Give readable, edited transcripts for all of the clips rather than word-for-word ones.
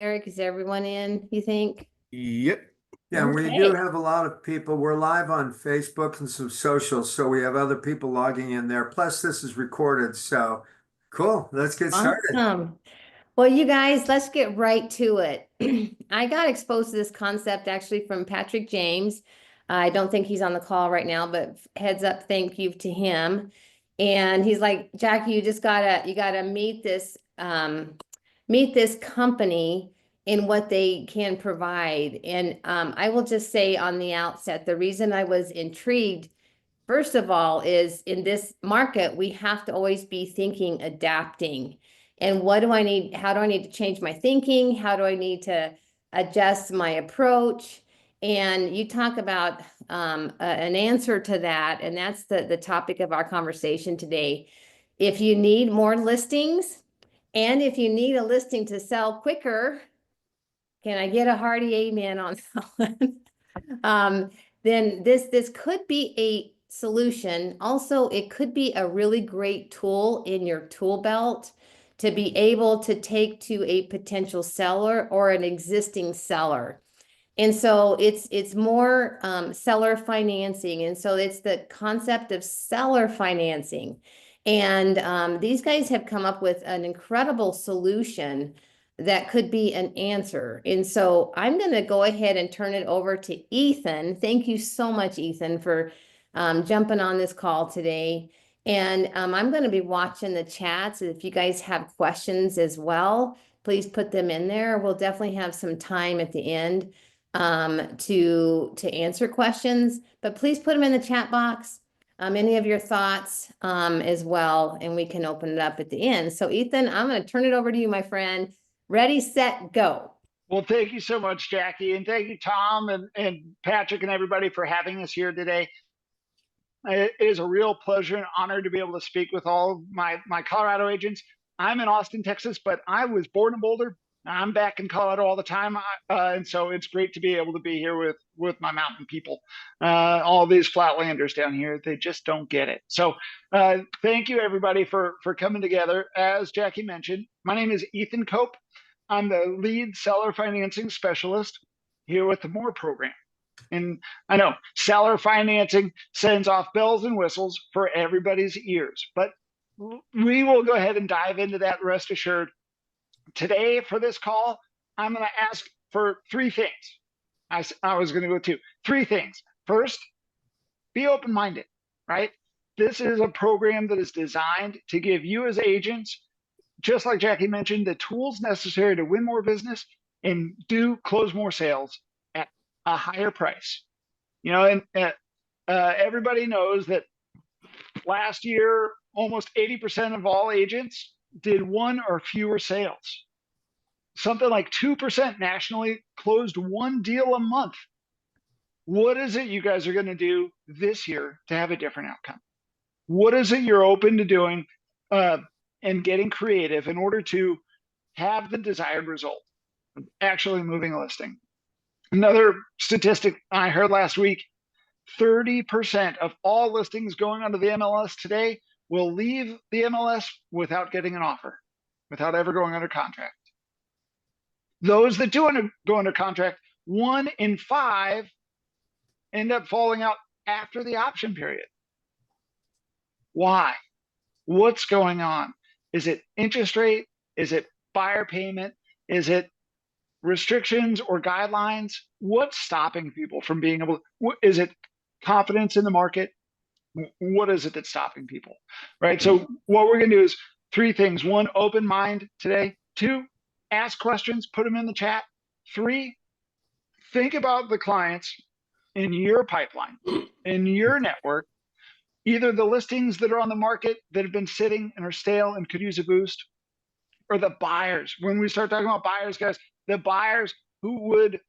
Eric? Is everyone in, you think? Yep. Yeah, we Okay. do have a lot of people. We're live on Facebook and some socials, so we have other people logging in there. Plus, this is recorded, so cool. Let's get started. Awesome. Well, you guys, let's get right to it. I got exposed to this concept actually from Patrick James. I don't think he's on the call right now, but heads up, thank you to him. And he's like, Jackie, you gotta meet this company in what they can provide. And I will just say on the outset, the reason I was intrigued, first of all, is in this market, we have to always be thinking, adapting. And what do I need? How do I need to change my thinking? How do I need to adjust my approach? And you talk about an answer to that, and that's the topic of our conversation today. If you need more listings, and if you need a listing to sell quicker, can I get a hearty amen on that one? Then this could be a solution. Also, it could be a really great tool in your tool belt to be able to take to a potential seller or an existing seller. And so it's more seller financing. And so it's the concept of seller financing. And these guys have come up with an incredible solution that could be an answer. And so I'm going to go ahead and turn it over to Ethan. Thank you so much, Ethan, for jumping on this call today. And I'm going to be watching the chats. If you guys have questions as well, please put them in there. We'll definitely have some time at the end to answer questions, but please put them in the chat box. Any of your thoughts as well, and we can open it up at the end. So Ethan, I'm going to turn it over to you, my friend. Ready, set, go. Well, thank you so much, Jackie. And thank you, Tom and Patrick and everybody for having us here today. It is a real pleasure and honor to be able to speak with all of my Colorado agents. I'm in Austin, Texas, but I was born in Boulder. I'm back in Colorado all the time. And so it's great to be able to be here with my mountain people. All these flatlanders down here, they just don't get it. So thank you, everybody, for coming together. As Jackie mentioned, my name is Ethan Cope. I'm the lead seller financing specialist here with the MORE program. And I know seller financing sends off bells and whistles for everybody's ears, but we will go ahead and dive into that, rest assured. Today for this call, I'm going to ask for three things. I was going to go to three things. First, be open-minded, right? This is a program that is designed to give you as agents, just like Jackie mentioned, the tools necessary to win more business and close more sales at a higher price. You know, and everybody knows that last year, almost 80% of all agents did one or fewer sales. Something like 2% nationally closed one deal a month. What is it you guys are going to do this year to have a different outcome? What is it you're open to doing and getting creative in order to have the desired result of actually moving a listing? Another statistic I heard last week, 30% of all listings going onto the MLS today will leave the MLS without getting an offer, without ever going under contract. Those that do go under contract, 1 in 5 end up falling out after the option period. Why? What's going on? Is it interest rate? Is it buyer payment? Is it restrictions or guidelines? What's stopping people from being able to, is it confidence in the market? What is it that's stopping people, right? So what we're going to do is three things. 1, open mind today. 2, ask questions, put them in the chat. 3, think about the clients in your pipeline, in your network, either the listings that are on the market that have been sitting and are stale and could use a boost, or the buyers. When we start talking about buyers, guys, the buyers who would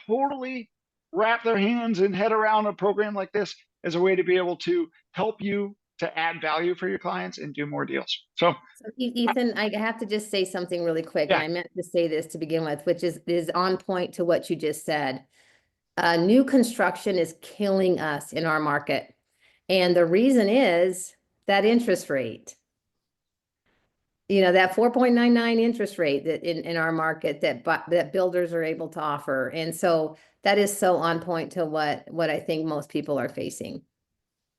totally wrap their hands and head around a program like this as a way to be able to help you to add value for your clients and do more deals. So Ethan, I have to just say something really quick. Yeah. And I meant to say this to begin with, which is on point to what you just said. New construction is killing us in our market. And the reason is that interest rate. you know, that 4.99 interest rate that in our market that builders are able to offer. And so that is so on point to what I think most people are facing.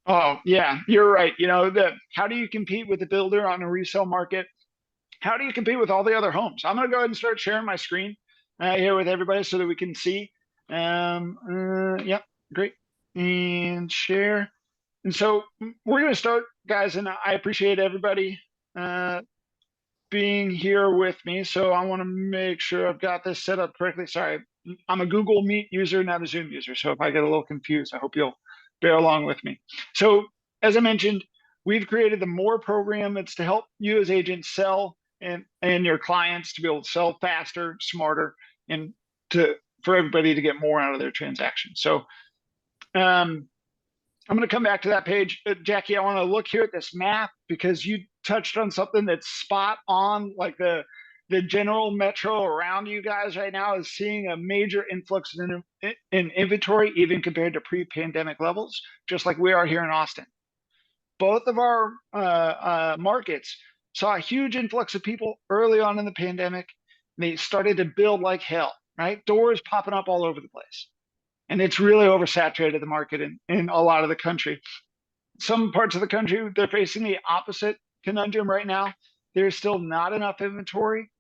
Oh, yeah, you're right. You know, how do you compete with the builder on a resale market? How do you compete with all the other homes? I'm going to go ahead and start sharing my screen here with everybody so that we can see. Yep, great. And share. And so we're going to start, guys, and I appreciate everybody being here with me. So I want to make sure I've got this set up correctly. Sorry, I'm a Google Meet user, not a Zoom user. So if I get a little confused, I hope you'll bear along with me. So as I mentioned, we've created the MORE program. It's to help you as agents sell and your clients to be able to sell faster, smarter, and for everybody to get more out of their transactions. So I'm going to come back to that page. Jackie, I want to look here at this map because you touched on something that's spot on. Like the general metro around you guys right now is seeing a major influx in inventory, even compared to pre-pandemic levels, just like we are here in Austin. Both of our markets saw a huge influx of people early on in the pandemic. They started to build like hell, right? Doors popping up all over the place. And it's really oversaturated the market in a lot of the country. Some parts of the country, they're facing the opposite conundrum right now. There's still not enough inventory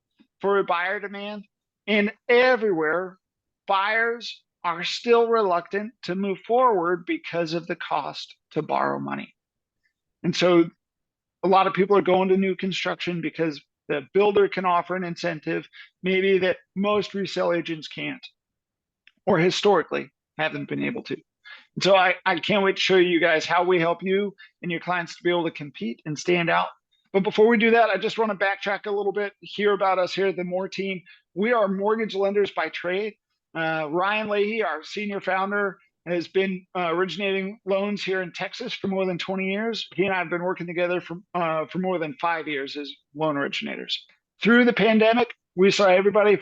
for buyer demand. And everywhere, buyers are still reluctant to move forward because of the cost to borrow money. And so a lot of people are going to new construction because the builder can offer an incentive, maybe that most resale agents can't, or historically haven't been able to. And so I can't wait to show you guys how we help you and your clients to be able to compete and stand out. But before we do that, I just want to backtrack a little bit, hear about us here at the MORE team. We are mortgage lenders by trade. Ryan Leahy, our senior founder, has been originating loans here in Texas for more than 20 years. He and I have been working together for more than 5 years as loan originators. Through the pandemic, we saw everybody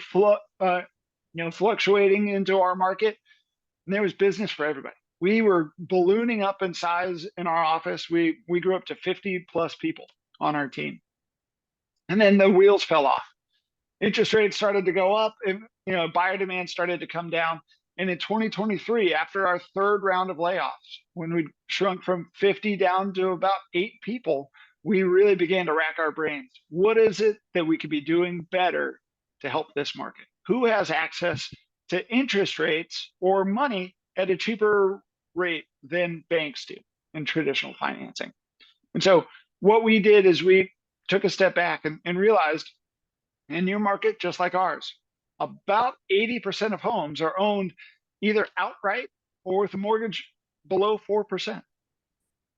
fluctuating into our market, and there was business for everybody. We were ballooning up in size in our office. We grew up to 50 plus people on our team. And then the wheels fell off. Interest rates started to go up, and buyer demand started to come down. And in 2023, after our third round of layoffs, when we shrunk from 50 down to about 8 people, we really began to rack our brains. What is it that we could be doing better to help this market? Who has access to interest rates or money at a cheaper rate than banks do in traditional financing? And so what we did is we took a step back and realized in your market, just like ours, about 80% of homes are owned either outright or with a mortgage below 4%.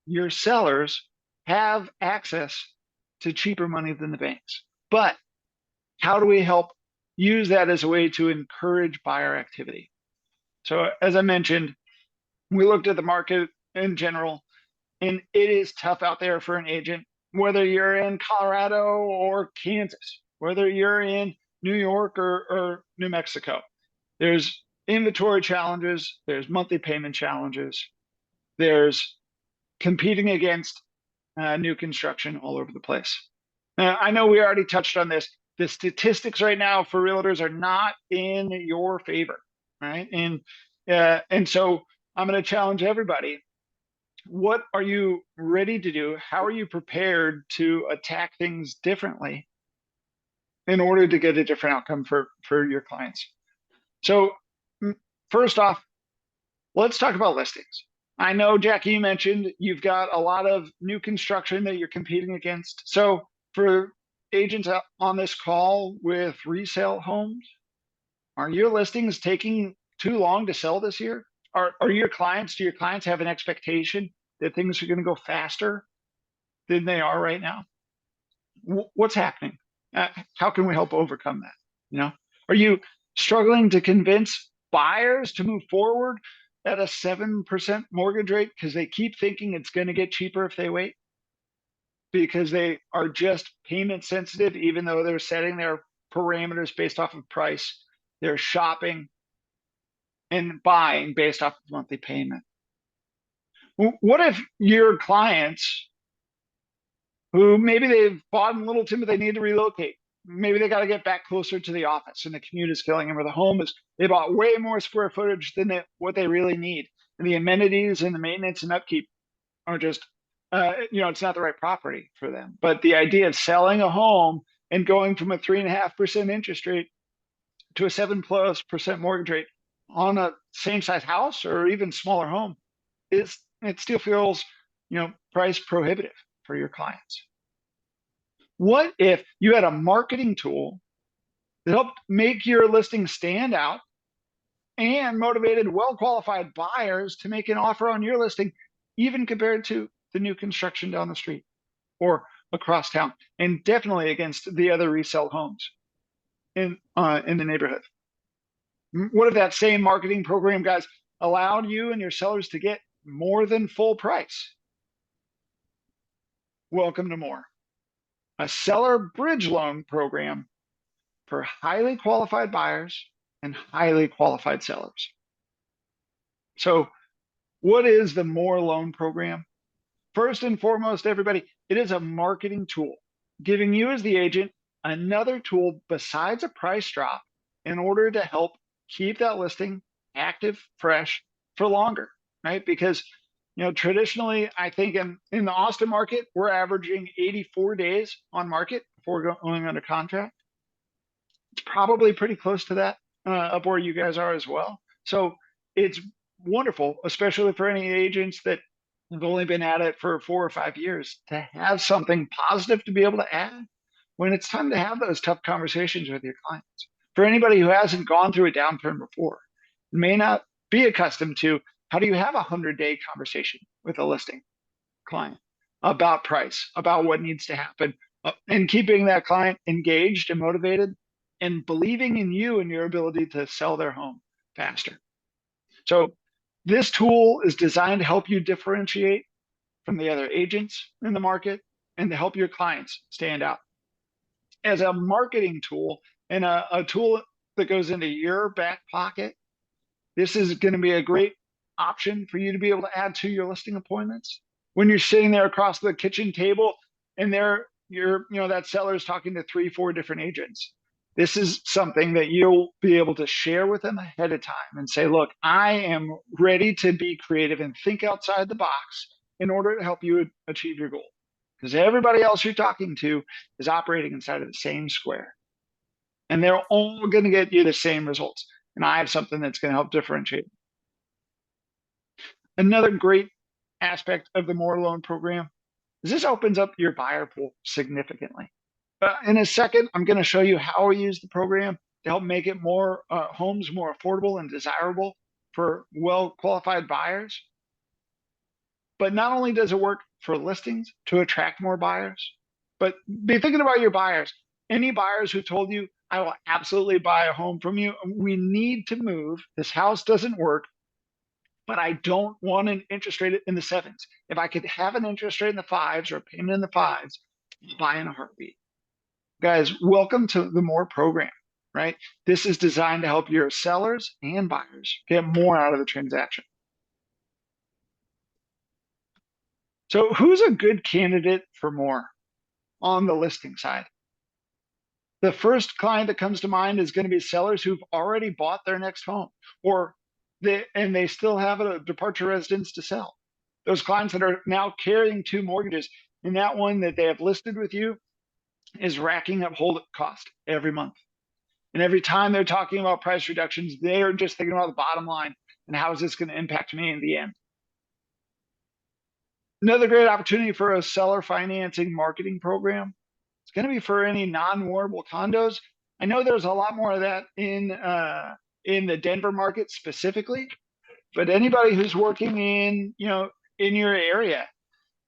Your sellers have access to cheaper money than the banks. But how do we help use that as a way to encourage buyer activity? So as I mentioned, we looked at the market in general, and it is tough out there for an agent, whether you're in Colorado or Kansas, whether you're in New York or New Mexico. There's inventory challenges, there's monthly payment challenges, there's competing against new construction all over the place. Now, I know we already touched on this. The statistics right now for realtors are not in your favor, right? And so I'm going to challenge everybody. What are you ready to do? How are you prepared to attack things differently in order to get a different outcome for your clients? So first off, let's talk about listings. I know, Jackie, you mentioned you've got a lot of new construction that you're competing against. So for agents on this call with resale homes, are your listings taking too long to sell this year? Do your clients have an expectation that things are going to go faster than they are right now? What's happening? How can we help overcome that? Are you struggling to convince buyers to move forward at a 7% mortgage rate because they keep thinking it's going to get cheaper if they wait? Because they are just payment sensitive, even though they're setting their parameters based off of price. They're shopping and buying based off of monthly payment. What if your clients who maybe they've bought in Littleton, but they need to relocate. Maybe they got to get back closer to the office and the commute is killing them, or the home is, they bought way more square footage than what they really need. And the amenities and the maintenance and upkeep are just, it's not the right property for them. But the idea of selling a home and going from a 3.5% interest rate to a 7+% mortgage rate on a same size house or even smaller home it still feels, price prohibitive for your clients. What if you had a marketing tool that helped make your listing stand out and motivated well-qualified buyers to make an offer on your listing, even compared to the new construction down the street or across town, and definitely against the other resale homes in the neighborhood? What if that same marketing program, guys, allowed you and your sellers to get more than full price? Welcome to more. A seller bridge loan program for highly qualified buyers and highly qualified sellers. So what is the More Loan program? First and foremost, everybody, it is a marketing tool, giving you as the agent another tool besides a price drop in order to help keep that listing active, fresh for longer, right? Because traditionally, I think in the Austin market, we're averaging 84 days on market before going under contract. It's probably pretty close to that up where you guys are as well. So it's wonderful, especially for any agents that have only been at it for 4 or 5 years, to have something positive to be able to add when it's time to have those tough conversations with your clients. For anybody who hasn't gone through a downturn before, may not be accustomed to, how do you have a 100-day conversation with a listing client about price, about what needs to happen, and keeping that client engaged and motivated and believing in you and your ability to sell their home faster. So this tool is designed to help you differentiate from the other agents in the market and to help your clients stand out. As a marketing tool and a tool that goes into your back pocket, this is going to be a great option for you to be able to add to your listing appointments. When you're sitting there across the kitchen table and that seller is talking to 3-4 different agents, this is something that you'll be able to share with them ahead of time and say, look, I am ready to be creative and think outside the box in order to help you achieve your goal. Because everybody else you're talking to is operating inside of the same square. And they're all going to get you the same results. And I have something that's going to help differentiate. Another great aspect of the More Loan program is this opens up your buyer pool significantly. In a second, I'm going to show you how we use the program to help make it more homes more affordable and desirable for well-qualified buyers. But not only does it work for listings to attract more buyers, but be thinking about your buyers. Any buyers who told you, I will absolutely buy a home from you, we need to move, this house doesn't work, but I don't want an interest rate in the 7s. If I could have an interest rate in the 5s or a payment in the 5s, I'll buy in a heartbeat. Guys, welcome to the More program, right? This is designed to help your sellers and buyers get more out of the transaction. So who's a good candidate for More on the listing side? The first client that comes to mind is going to be sellers who've already bought their next home, or they still have a departure residence to sell. Those clients that are now carrying 2 mortgages, and that one that they have listed with you is racking up hold cost every month. And every time they're talking about price reductions, they are just thinking about the bottom line and how is this going to impact me in the end. Another great opportunity for a seller financing marketing program, it's going to be for any non-warrantable condos. I know there's a lot more of that in the Denver market specifically, but anybody who's working in your area,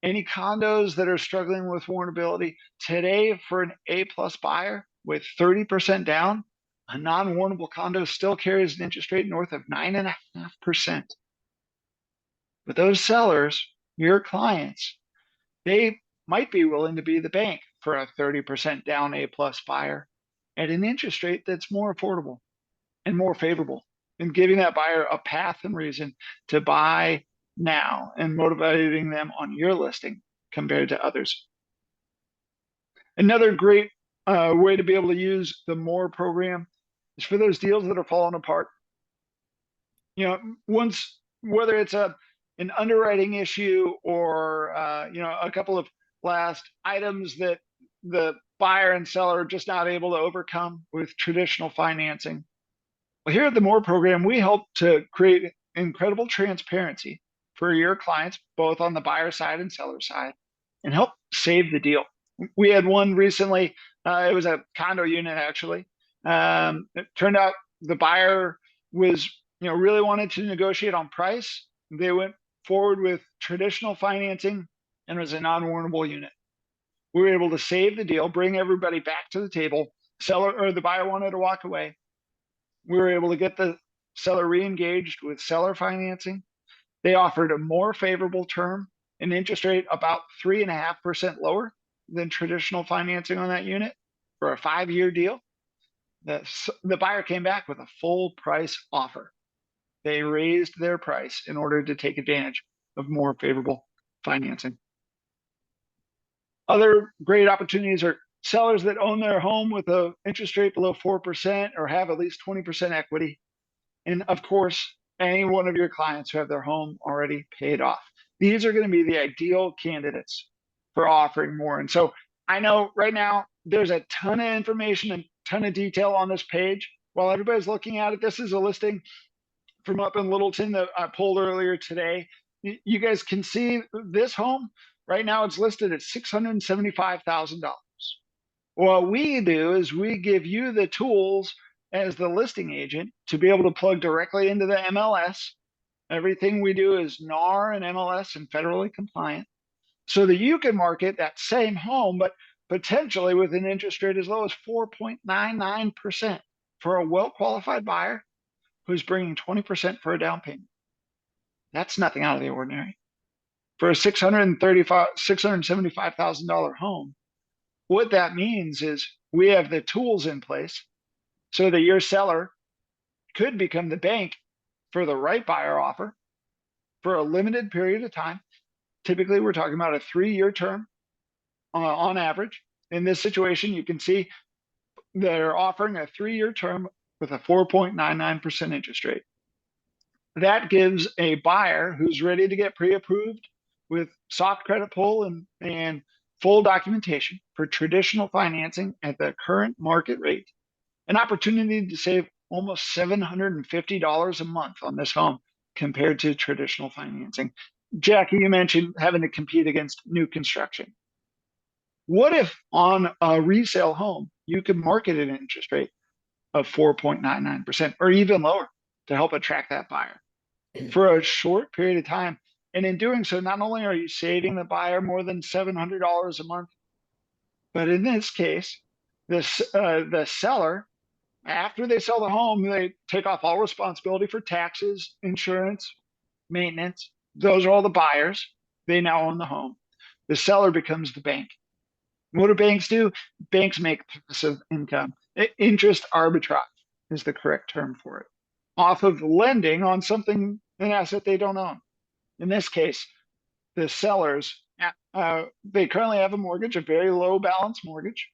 any condos that are struggling with warrantability today, for an A+ buyer with 30% down, a non-warrantable condo still carries an interest rate north of 9.5%. But those sellers, your clients, they might be willing to be the bank for a 30% down A+ buyer at an interest rate that's more affordable and more favorable, and giving that buyer a path and reason to buy now and motivating them on your listing compared to others. Another great way to be able to use the MORE program is for those deals that are falling apart. You know, once, whether it's an underwriting issue or a couple of last items that the buyer and seller are just not able to overcome with traditional financing. Well, here at the MORE program, we help to create incredible transparency for your clients, both on the buyer side and seller side, and help save the deal. We had one recently. It was a condo unit, actually. It turned out the buyer was, really wanted to negotiate on price. They went forward with traditional financing, and it was a non-warrantable unit. We were able to save the deal, bring everybody back to the table. Seller or the buyer wanted to walk away. We were able to get the seller re-engaged with seller financing. They offered a more favorable term, an interest rate about 3.5% lower than traditional financing on that unit for a 5-year deal. The buyer came back with a full price offer. They raised their price in order to take advantage of more favorable financing. Other great opportunities are sellers that own their home with an interest rate below 4% or have at least 20% equity. And of course, any one of your clients who have their home already paid off. These are going to be the ideal candidates for offering more. And so I know right now there's a ton of information and ton of detail on this page. While everybody's looking at it, this is a listing from up in Littleton that I pulled earlier today. You guys can see this home right now, it's listed at $675,000. What we do is we give you the tools as the listing agent to be able to plug directly into the MLS. Everything we do is NAR and MLS and federally compliant, so that you can market that same home, but potentially with an interest rate as low as 4.99% for a well-qualified buyer who's bringing 20% for a down payment. That's nothing out of the ordinary. For a $675,000 home, what that means is we have the tools in place so that your seller could become the bank for the right buyer offer for a limited period of time. Typically, we're talking about a 3-year term on average. In this situation, you can see they're offering a 3-year term with a 4.99% interest rate. That gives a buyer who's ready to get pre-approved with soft credit pull and full documentation for traditional financing at the current market rate, an opportunity to save almost $750 a month on this home compared to traditional financing. Jackie, you mentioned having to compete against new construction. What if on a resale home, you could market at an interest rate of 4.99% or even lower to help attract that buyer for a short period of time? And in doing so, not only are you saving the buyer more than $700 a month, but in this case, the seller, after they sell the home, they take off all responsibility for taxes, insurance, maintenance. Those are all the buyers. They now own the home. The seller becomes the bank. What do banks do? Banks make passive income. Interest arbitrage is the correct term for it, off of lending on something, an asset they don't own. In this case, the sellers, they currently have a mortgage, a very low balance mortgage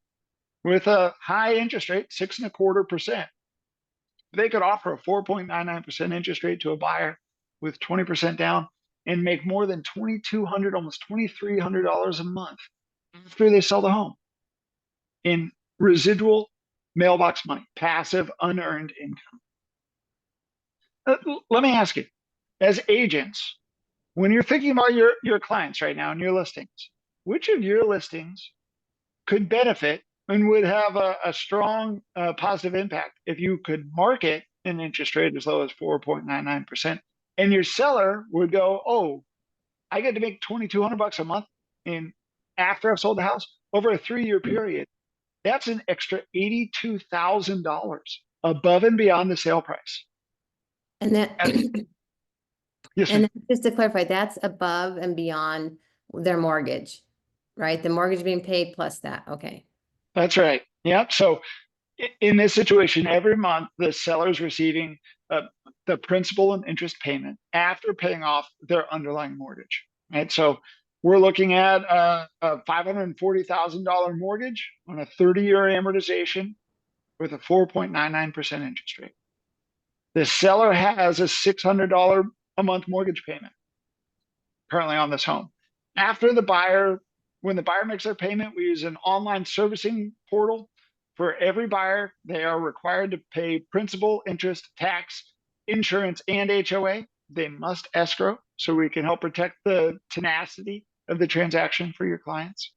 with a high interest rate, 6.25%. They could offer a 4.99% interest rate to a buyer with 20% down and make more than $2,200, almost $2,300 a month after they sell the home in residual mailbox money, passive unearned income. Let me ask you, as agents, when you're thinking about your clients right now and your listings, which of your listings could benefit and would have a strong positive impact if you could market an interest rate as low as 4.99%, and your seller would go, oh, I get to make $2,200 a month after I've sold the house over a 3-year period. That's an extra $82,000 above and beyond the sale price. And that, Yes, and just to clarify, that's above and beyond their mortgage, right? The mortgage being paid plus that. Okay. that's right. Yep. So in this situation, every month the seller's receiving the principal and interest payment after paying off their underlying mortgage. Right. So we're looking at a $540,000 mortgage on a 30-year amortization with a 4.99% interest rate. The seller has a $600 a month mortgage payment currently on this home. After the buyer, when the buyer makes their payment, we use an online servicing portal. For every buyer, they are required to pay principal, interest, tax, insurance, and HOA. They must escrow so we can help protect the tenacity of the transaction for your clients.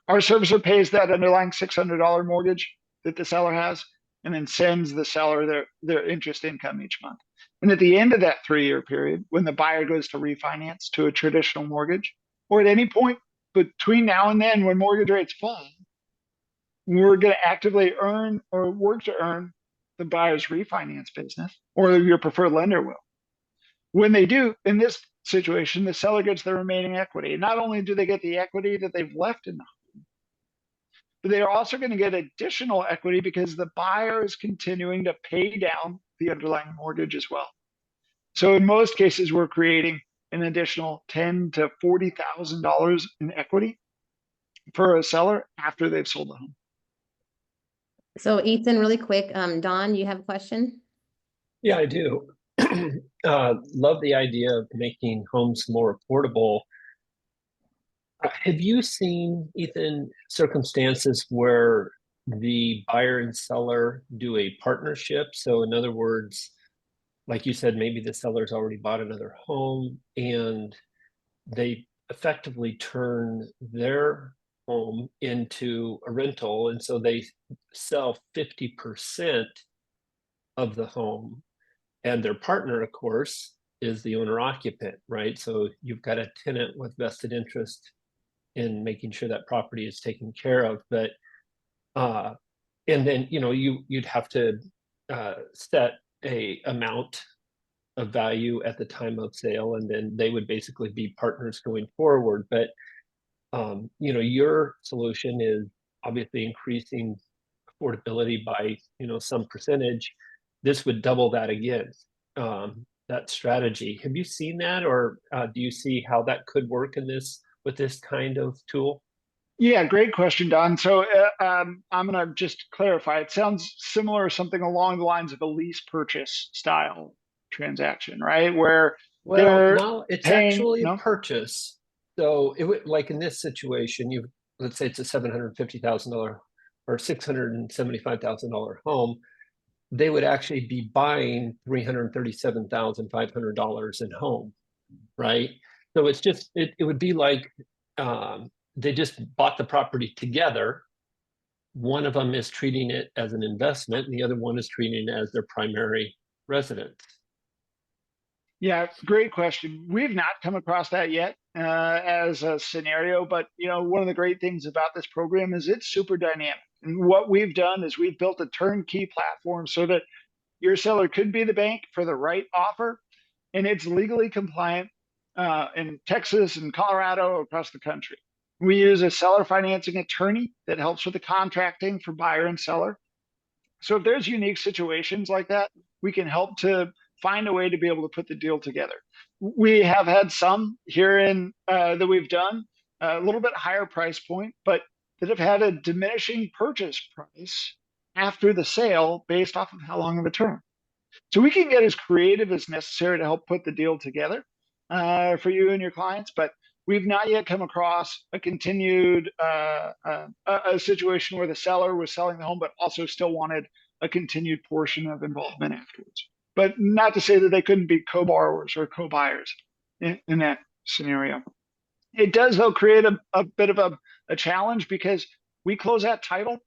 Our servicer pays that underlying $600 mortgage that the seller has and then sends the seller their interest income each month. And at the end of that 3-year period, when the buyer goes to refinance to a traditional mortgage, or at any point between now and then when mortgage rates fall, we're going to actively earn or work to earn the buyer's refinance business, or your preferred lender will. When they do, in this situation, the seller gets the remaining equity. Not only do they get the equity that they've left in the home, but they are also going to get additional equity because the buyer is continuing to pay down the underlying mortgage as well. So in most cases, we're creating an additional $10,000 to $40,000 in equity for a seller after they've sold the home. So Ethan, really quick, Don, you have a question? Yeah, I do. Love the idea of making homes more affordable. Have you seen, Ethan, circumstances where the buyer and seller do a partnership? So in other words, like you said, maybe the seller's already bought another home and they effectively turn their home into a rental. And so they sell 50% of the home. And their partner, of course, is the owner occupant, right? So you've got a tenant with vested interest in making sure that property is taken care of. But and then you'd have to set a amount of value at the time of sale, and then they would basically be partners going forward. But your solution is obviously increasing affordability by some percentage. This would double that again, that strategy. Have you seen that, or do you see how that could work with this kind of tool? Yeah, great question, Don. So I'm going to just clarify. It sounds similar, something along the lines of a lease purchase style transaction, right? Where they're no, it's paying, actually no? a purchase. So it would, like in this situation, let's say it's a $750,000 or $675,000 home. They would actually be buying $337,500 in home, right? So it's just it would be like they just bought the property together. One of them is treating it as an investment, and the other one is treating it as their primary residence. Yeah, great question. We've not come across that yet as a scenario, but one of the great things about this program is it's super dynamic. And what we've done is we've built a turnkey platform so that your seller could be the bank for the right offer, and it's legally compliant in Texas and Colorado, across the country. We use a seller financing attorney that helps with the contracting for buyer and seller. So if there's unique situations like that, we can help to find a way to be able to put the deal together. We have had some here that we've done a little bit higher price point, but that have had a diminishing purchase price after the sale based off of how long of a term. So we can get as creative as necessary to help put the deal together for you and your clients, but we've not yet come across a continued a situation where the seller was selling the home but also still wanted a continued portion of involvement afterwards. But not to say that they couldn't be co-borrowers or co-buyers in that scenario. It does, though, create a bit of a challenge because we close that title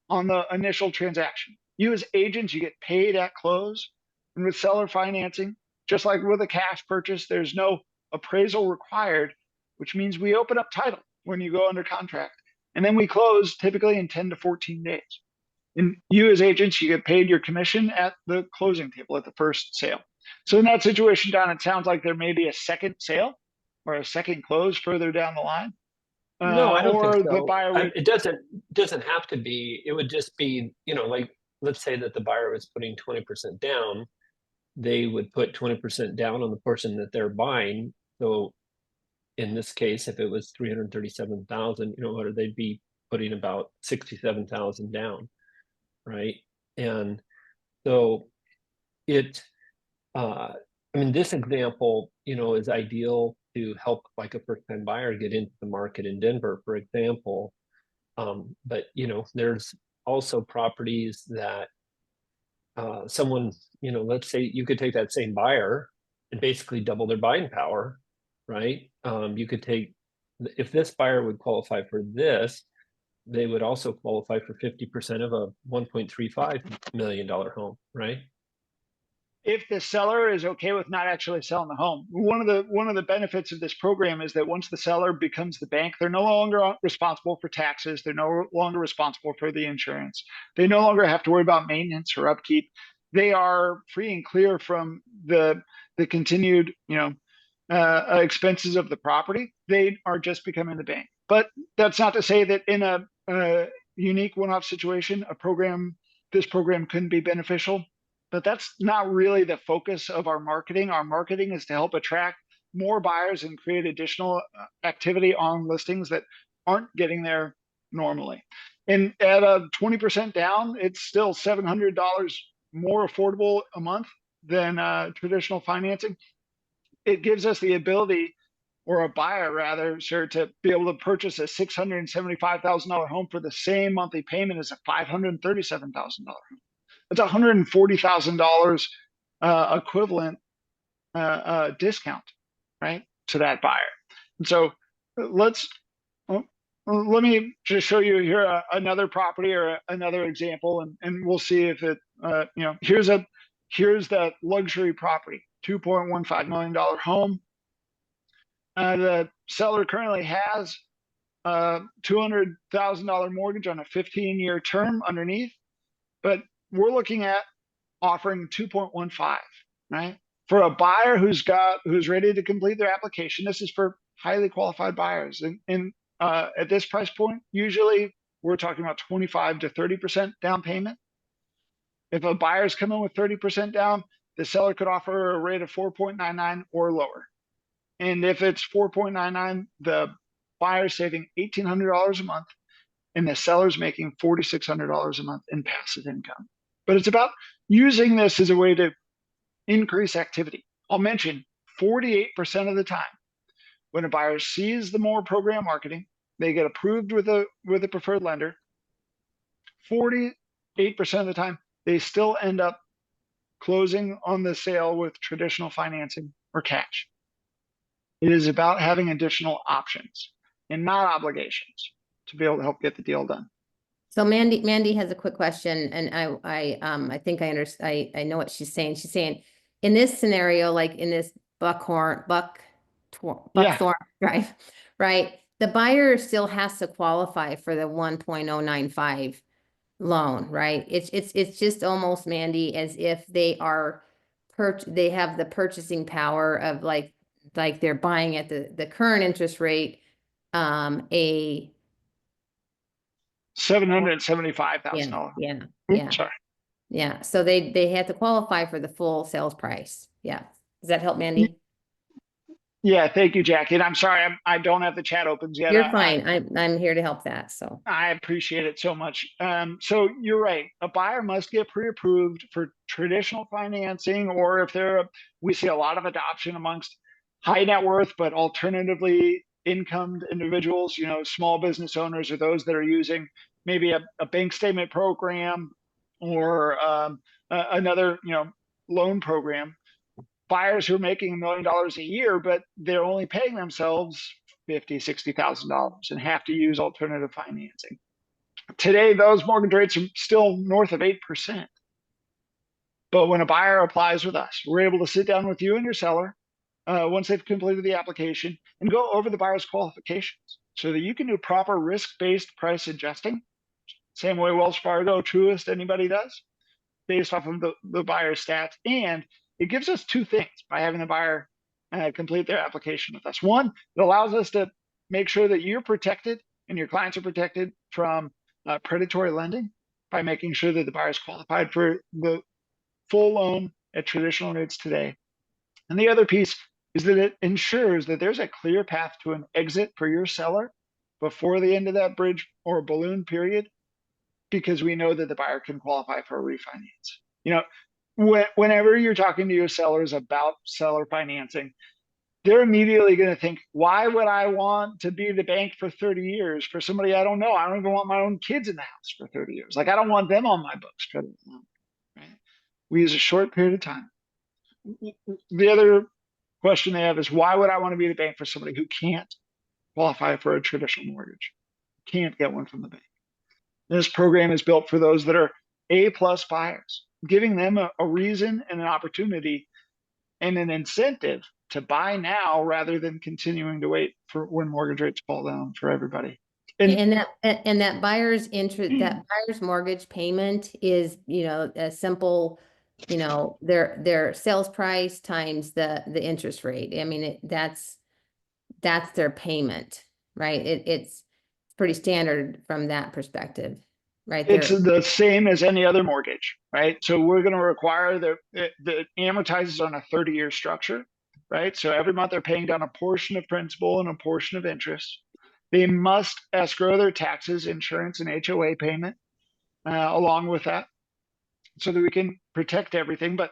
on the initial transaction. You as agents, you get paid at close. And with seller financing, just like with a cash purchase, there's no appraisal required, which means we open up title when you go under contract. And then we close typically in 10 to 14 days. And you as agents, you get paid your commission at the closing table at the first sale. So in that situation, Don, it sounds like there may be a second sale or a second close further down the line. No, I don't think so. The buyer would... It doesn't have to be. It would just be, like, let's say that the buyer was putting 20% down. They would put 20% down on the portion that they're buying. So in this case, if it was 337,000, or they'd be putting about 67,000 down, right? And so this example, is ideal to help like a first-time buyer get into the market in Denver, for example. But there's also properties that someone, let's say you could take that same buyer and basically double their buying power, right? You could take, if this buyer would qualify for this, they would also qualify for 50% of a $1.35 million home, right? If the seller is okay with not actually selling the home. One of the benefits of this program is that once the seller becomes the bank, they're no longer responsible for taxes. They're no longer responsible for the insurance. They no longer have to worry about maintenance or upkeep. They are free and clear from the continued, expenses of the property. They are just becoming the bank. But that's not to say that in a unique one-off situation, this program couldn't be beneficial. But that's not really the focus of our marketing. Our marketing is to help attract more buyers and create additional activity on listings that aren't getting there normally. And at a 20% down, it's still $700 more affordable a month than traditional financing. It gives us the ability, or a buyer rather, sir, to be able to purchase a $675,000 home for the same monthly payment as a $537,000 home. It's $140,000 equivalent discount, right, to that buyer. And so let me just show you here another property or another example, and we'll see if it, here's that luxury property, $2.15 million home. The seller currently has a $200,000 mortgage on a 15-year term underneath, but we're looking at offering 2.15, right? For a buyer who's ready to complete their application. This is for highly qualified buyers. And at this price point, usually we're talking about 25 to 30% down payment. If a buyer's coming with 30% down, the seller could offer a rate of 4.99 or lower. And if it's 4.99, the buyer's saving $1,800 a month, and the seller's making $4,600 a month in passive income. But it's about using this as a way to increase activity. I'll mention 48% of the time, when a buyer sees the more program marketing, they get approved with a preferred lender. 48% of the time, they still end up closing on the sale with traditional financing or cash. It is about having additional options and not obligations to be able to help get the deal done. So Mandy has a quick question, and I think I understand. I know what she's saying. She's saying in this scenario, like in this Buckthorn Drive, right? The buyer still has to qualify for the 1.095 loan, right? It's just almost, Mandy, as if they are they have the purchasing power of like they're buying at the current interest rate, a $775,000. yeah. Sorry. Yeah, so they have to qualify for the full sales price. Yeah. Does that help, Mandy? Yeah, thank you, Jackie. And I'm sorry, I don't have the chat opens yet. You're fine. I'm here to help that. So I appreciate it so much. So you're right. A buyer must get pre-approved for traditional financing, or if we see a lot of adoption amongst high net worth, but alternatively incomed individuals, small business owners, or those that are using maybe a bank statement program or another, loan program. Buyers who are making $1 million a year, but they're only paying themselves $50,000, $60,000 and have to use alternative financing. Today, those mortgage rates are still north of 8%. But when a buyer applies with us, we're able to sit down with you and your seller once they've completed the application and go over the buyer's qualifications so that you can do proper risk-based price adjusting, same way Wells Fargo, Truist, anybody does, based off of the buyer's stats. And it gives us two things by having the buyer complete their application with us. One, it allows us to make sure that you're protected and your clients are protected from predatory lending by making sure that the buyer is qualified for the full loan at traditional rates today. And the other piece is that it ensures that there's a clear path to an exit for your seller before the end of that bridge or balloon period, because we know that the buyer can qualify for a refinance. You know, whenever you're talking to your sellers about seller financing, they're immediately going to think, why would I want to be the bank for 30 years for somebody I don't know? I don't even want my own kids in the house for 30 years. Like, I don't want them on my books for that long, right? We use a short period of time. The other question they have is, why would I want to be the bank for somebody who can't qualify for a traditional mortgage, can't get one from the bank? This program is built for those that are A-plus buyers, giving them a reason and an opportunity and an incentive to buy now rather than continuing to wait for when mortgage rates fall down for everybody. And that buyer's interest, that buyer's mortgage payment is, you know, a simple, you know, their sales price times the interest rate. I mean, that's their payment, right? It's pretty standard from that perspective, right? It's the same as any other mortgage, right? So we're going to require that it amortizes on a 30-year structure, right? So every month they're paying down a portion of principal and a portion of interest. They must escrow their taxes, insurance, and HOA payment along with that, so that we can protect everything. But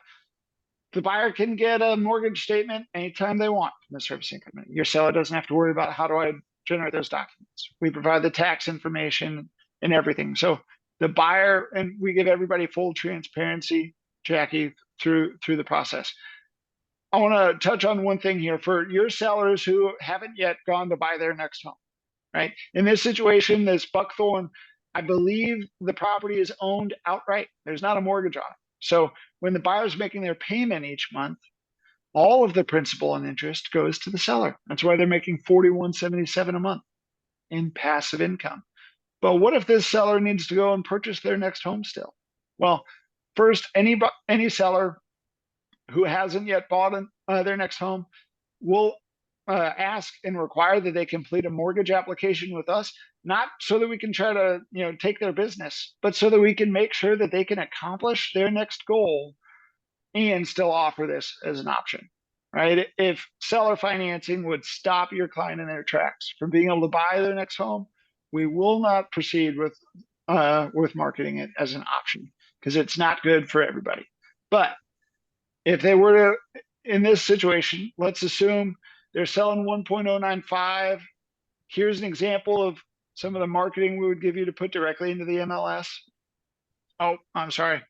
the buyer can get a mortgage statement anytime they want from the servicing company. Your seller doesn't have to worry about, how do I generate those documents? We provide the tax information and everything. So the buyer, and we give everybody full transparency, Jackie, through the process. I want to touch on one thing here for your sellers who haven't yet gone to buy their next home, right? In this situation, this Buckthorn, I believe the property is owned outright. There's not a mortgage on it. So when the buyer's making their payment each month, all of the principal and interest goes to the seller. That's why they're making $41.77 a month in passive income. But what if this seller needs to go and purchase their next home still? Well, first, any seller who hasn't yet bought their next home will ask and require that they complete a mortgage application with us, not so that we can try to, you know, take their business, but so that we can make sure that they can accomplish their next goal and still offer this as an option, right? If seller financing would stop your client in their tracks from being able to buy their next home, we will not proceed with marketing it as an option, because it's not good for everybody. But if they were to, in this situation, let's assume they're selling 1.095. Here's an example of some of the marketing we would give you to put directly into the MLS. Oh, I'm sorry.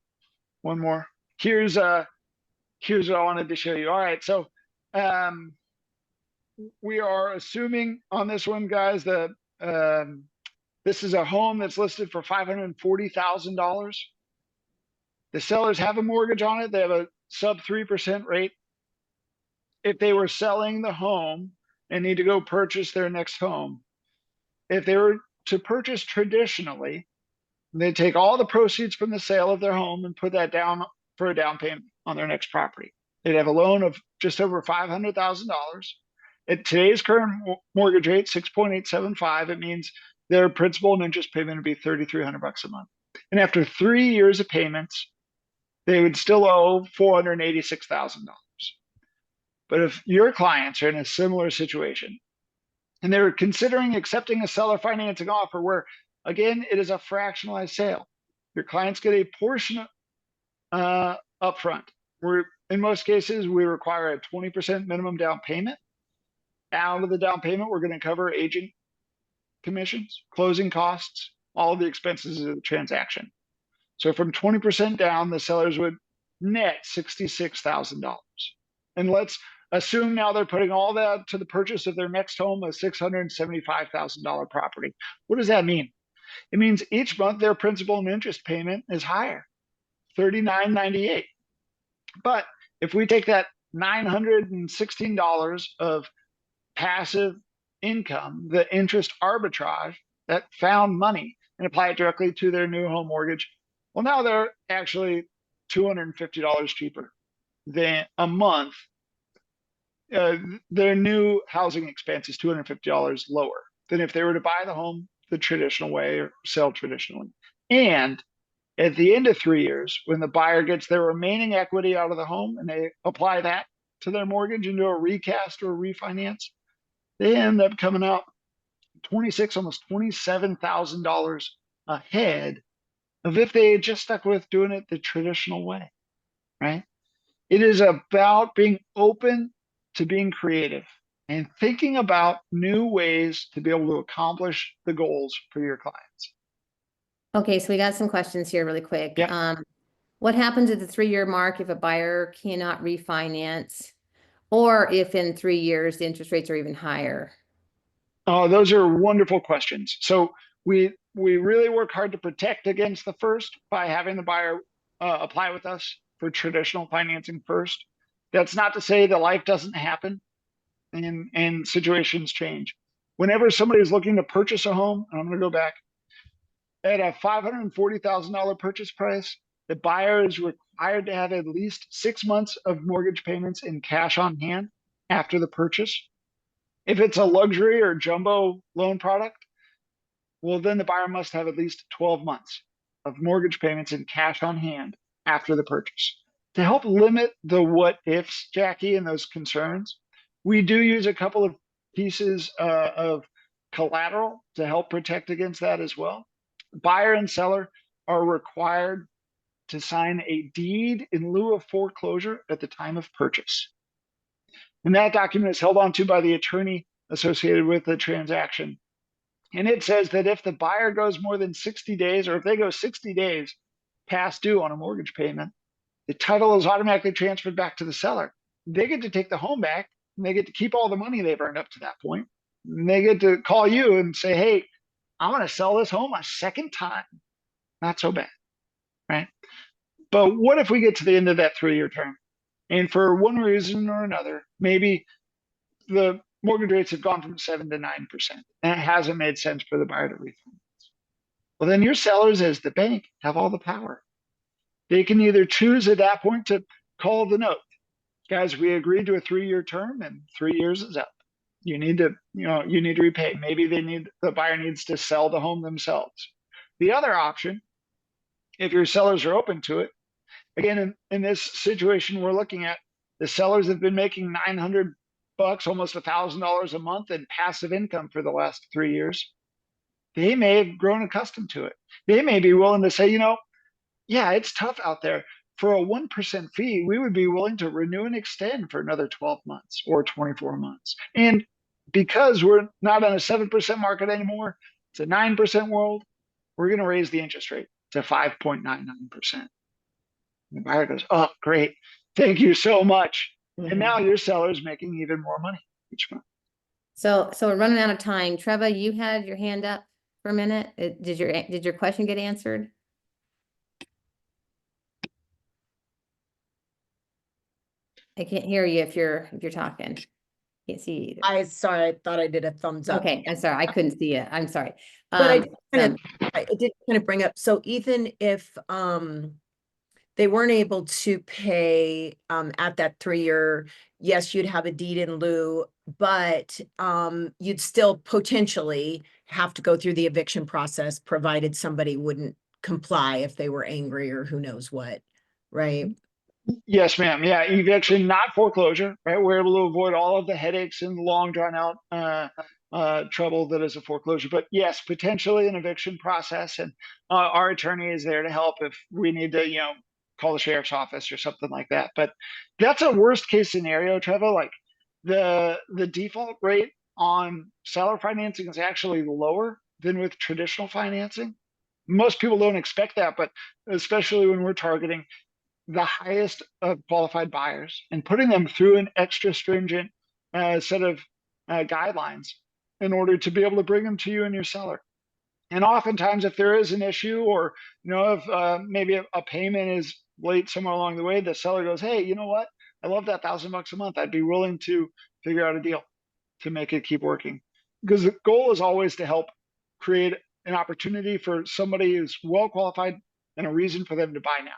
One more. Here's what I wanted to show you. All right, so we are assuming on this one, guys, that this is a home that's listed for $540,000. The sellers have a mortgage on it. They have a sub 3% rate. If they were selling the home and need to go purchase their next home, if they were to purchase traditionally, they take all the proceeds from the sale of their home and put that down for a down payment on their next property. They'd have a loan of just over $500,000. At today's current mortgage rate, 6.875, it means their principal and interest payment would be $3,300 a month. And after 3 years of payments, they would still owe $486,000. But if your clients are in a similar situation and they're considering accepting a seller financing offer where, again, it is a fractionalized sale, your clients get a portion upfront. In most cases, we require a 20% minimum down payment. Out of the down payment, we're going to cover agent commissions, closing costs, all of the expenses of the transaction. So from 20% down, the sellers would net $66,000. And let's assume now they're putting all that to the purchase of their next home, a $675,000 property. What does that mean? It means each month their principal and interest payment is higher, $39.98. But if we take that $916 of passive income, the interest arbitrage, that found money, and apply it directly to their new home mortgage, well, now they're actually $250 cheaper than a month. Their new housing expense is $250 lower than if they were to buy the home the traditional way or sell traditionally. And at the end of 3 years, when the buyer gets their remaining equity out of the home and they apply that to their mortgage and do a recast or a refinance, they end up coming out almost $27,000 ahead of if they had just stuck with doing it the traditional way, right? It is about being open to being creative and thinking about new ways to be able to accomplish the goals for your clients. Okay, so we got some questions here really quick. Yeah. What happens at the 3-year mark if a buyer cannot refinance, or if in 3 years the interest rates are even higher? Oh, those are wonderful questions. So we really work hard to protect against the first by having the buyer apply with us for traditional financing first. That's not to say that life doesn't happen and situations change. Whenever somebody is looking to purchase a home, and I'm going to go back, at a $540,000 purchase price, the buyer is required to have at least 6 months of mortgage payments in cash on hand after the purchase. If it's a luxury or jumbo loan product, well, then the buyer must have at least 12 months of mortgage payments in cash on hand after the purchase. To help limit the what ifs, Jackie, and those concerns, we do use a couple of pieces of collateral to help protect against that as well. Buyer and seller are required to sign a deed in lieu of foreclosure at the time of purchase. And that document is held onto by the attorney associated with the transaction. And it says that if the buyer goes more than 60 days, or if they go 60 days past due on a mortgage payment, the title is automatically transferred back to the seller. They get to take the home back, and they get to keep all the money they've earned up to that point. And they get to call you and say, hey, I'm going to sell this home a second time. Not so bad, right? But what if we get to the end of that 3-year term, and for one reason or another, maybe the mortgage rates have gone from 7 to 9%, and it hasn't made sense for the buyer to refinance? Well, then your sellers, as the bank, have all the power. They can either choose at that point to call the note. Guys, we agreed to a 3-year term, and 3 years is up. You need to repay. Maybe the buyer needs to sell the home themselves. The other option, if your sellers are open to it, again, in this situation we're looking at, the sellers have been making $900, almost $1,000 a month in passive income for the last 3 years. They may have grown accustomed to it. They may be willing to say, yeah, it's tough out there. For a 1% fee, we would be willing to renew and extend for another 12 months or 24 months. And because we're not on a 7% market anymore, it's a 9% world, we're going to raise the interest rate to 5.99%. The buyer goes, oh, great. Thank you so much. And now your seller's making even more money each month. So we're running out of time. Treva, you had your hand up for a minute. Did your question get answered? I can't hear you if you're talking. Can't see you either. Sorry, I thought I did a thumbs up. Okay, I'm sorry. I couldn't see it. I'm sorry. But I did kind of bring up, so Ethan, if they weren't able to pay at that 3-year, yes, you'd have a deed in lieu, but you'd still potentially have to go through the eviction process, provided somebody wouldn't comply if they were angry or who knows what, right? Yes, ma'am. Yeah, eviction, not foreclosure, right? We're able to avoid all of the headaches and long drawn out trouble that is a foreclosure. But yes, potentially an eviction process, and our attorney is there to help if we need to, call the sheriff's office or something like that. But that's a worst case scenario, Trevor. Like the default rate on seller financing is actually lower than with traditional financing. Most people don't expect that, but especially when we're targeting the highest of qualified buyers and putting them through an extra stringent set of guidelines in order to be able to bring them to you and your seller. And oftentimes, if there is an issue, or if maybe a payment is late somewhere along the way, the seller goes, hey, you know what? I love that $1,000 a month. I'd be willing to figure out a deal to make it keep working. Because the goal is always to help create an opportunity for somebody who's well qualified and a reason for them to buy now.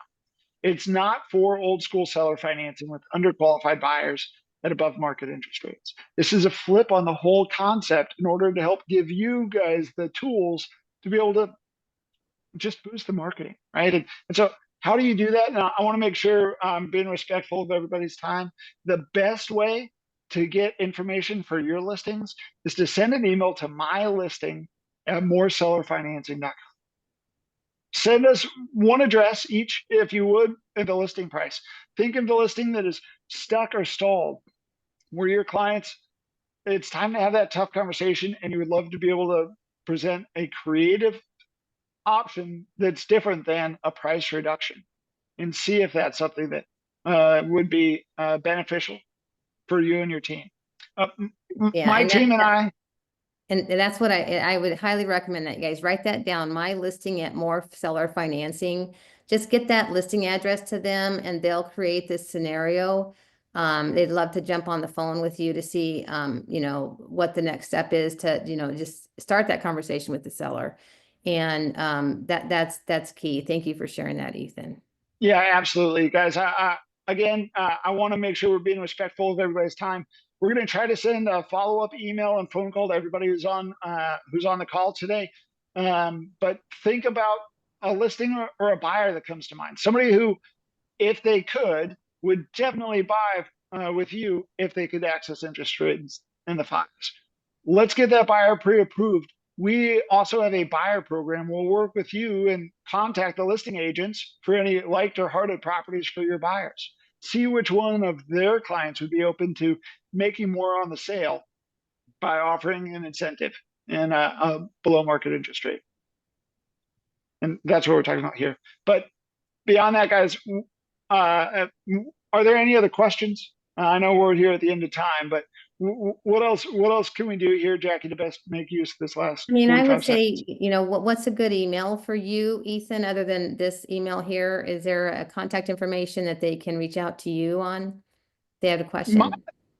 It's not for old school seller financing with underqualified buyers at above market interest rates. This is a flip on the whole concept in order to help give you guys the tools to be able to just boost the marketing, right? And so How do you do that? And I want to make sure I'm being respectful of everybody's time. The best way to get information for your listings is to send an email to mylisting@moresellerfinancing.com. Send us one address each, if you would, and the listing price. Think of the listing that is stuck or stalled, where your clients, it's time to have that tough conversation, and you would love to be able to present a creative option that's different than a price reduction, and see if that's something that would be beneficial for you and your team. Yeah, My and team and I, And that's what I would highly recommend that you guys write that down. My listing at More Seller Financing. Just get that listing address to them and they'll create this scenario. They'd love to jump on the phone with you to see, you know, what the next step is to, you know, just start that conversation with the seller. And that's key. Thank you for sharing that, Ethan. yeah, absolutely, guys. Again, I want to make sure we're being respectful of everybody's time. We're going to try to send a follow-up email and phone call to everybody who's on the call today. But think about a listing or a buyer that comes to mind. Somebody who, if they could, would definitely buy with you if they could access interest rates in the fives. Let's get that buyer pre-approved. We also have a buyer program. We'll work with you and contact the listing agents for any liked or hearted properties for your buyers. See which one of their clients would be open to making more on the sale by offering an incentive and a below market interest rate. And that's what we're talking about here. But beyond that, guys, are there any other questions? I know we're here at the end of time, but what else can we do here, Jackie, to best make use of this last I mean, I 45 would say, seconds? you know, what's a good email for you, Ethan, other than this email here? Is there a contact information that they can reach out to you on? They have a question.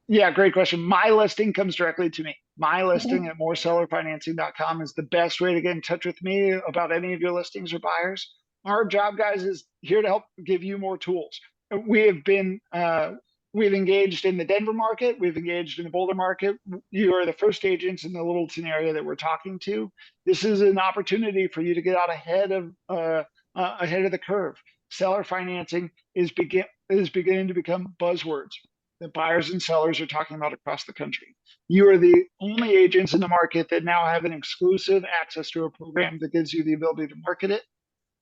Yeah, great question. My listing comes directly to me. My listing at moresellerfinancing.com is the best way to get in touch with me about any of your listings or buyers. Our job, guys, is here to help give you more tools. We have been we've engaged in the Denver market, we've engaged in the Boulder market. You are the first agents in the Littleton area that we're talking to. This is an opportunity for you to get out ahead of the curve. Seller financing is beginning to become buzzwords that buyers and sellers are talking about across the country. You are the only agents in the market that now have an exclusive access to a program that gives you the ability to market it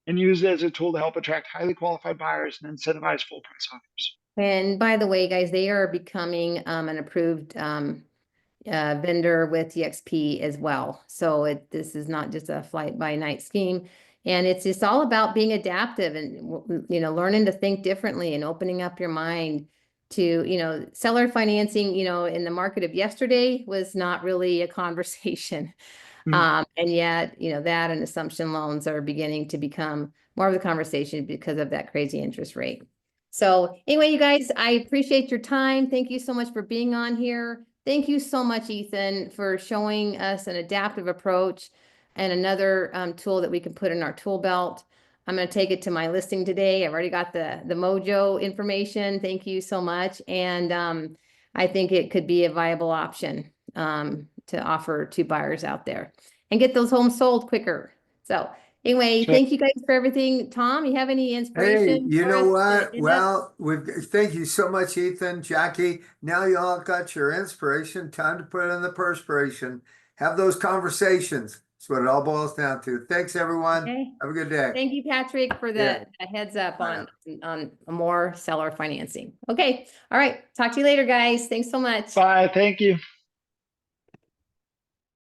and use it as a tool to help attract highly qualified buyers and incentivize full price offers. And by the way, guys, they are becoming an approved vendor with EXP as well. So this is not just a flight by night scheme. And it's just all about being adaptive and, you know, learning to think differently and opening up your mind to, you know, seller financing, you know, in the market of yesterday was not really a conversation. And yet, you know, that and assumption loans are beginning to become more of the conversation because of that crazy interest rate. So anyway, you guys, I appreciate your time. Thank you so much for being on here. Thank you so much, Ethan, for showing us an adaptive approach and another tool that we can put in our tool belt. I'm going to take it to my listing today. I've already got the Mojo information. Thank you so much. And I think it could be a viable option to offer to buyers out there and get those homes sold quicker. So anyway, thank you guys for everything. Tom, you have any Hey, inspiration? you for know us what? to end up? Well, thank you so much, Ethan, Jackie. Now you all got your inspiration. Time to put in the perspiration. Have those conversations. That's what it all boils down to. Thanks, everyone. Okay. Have a good day. Thank you, Patrick, for Yeah. the heads up on more seller financing. Okay. All right. Talk to you later, guys. Thanks so much. Bye. Thank you.